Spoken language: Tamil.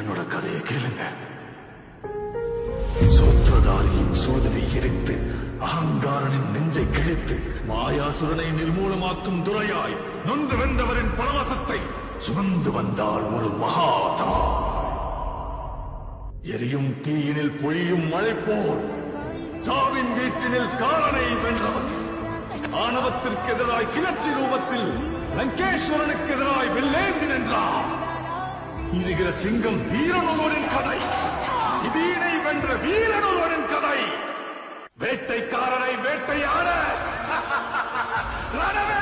என்னோட கதையை கேளுங்க. சூத்திரதாரியின் சோதனை எரித்து அகங்காரனின் நெஞ்சை கிழித்து மாயாசுரனை நிர்மூலமாக்கும் துறையாய் நொந்து வென்றவரின் பரவசத்தை சுமந்து வந்தாள் ஒரு மகாதா. எரியும் தீயினில் பொழியும் மழை போல் சாவின் வீட்டினில் காலனை வென்றவர். ஆணவத்திற்கு எதிராய் கிளர்ச்சி ரூபத்தில் லங்கேஸ்வரனுக்கு எதிராய் வெள்ளேந்தி நின்றார். இருக்கிற சிங்கம் வீரனொருவனின் கதை, இதீனை வென்ற வீரனொருவனின் கதை. வேட்டைக்காரரை வேட்டையாட ரணவே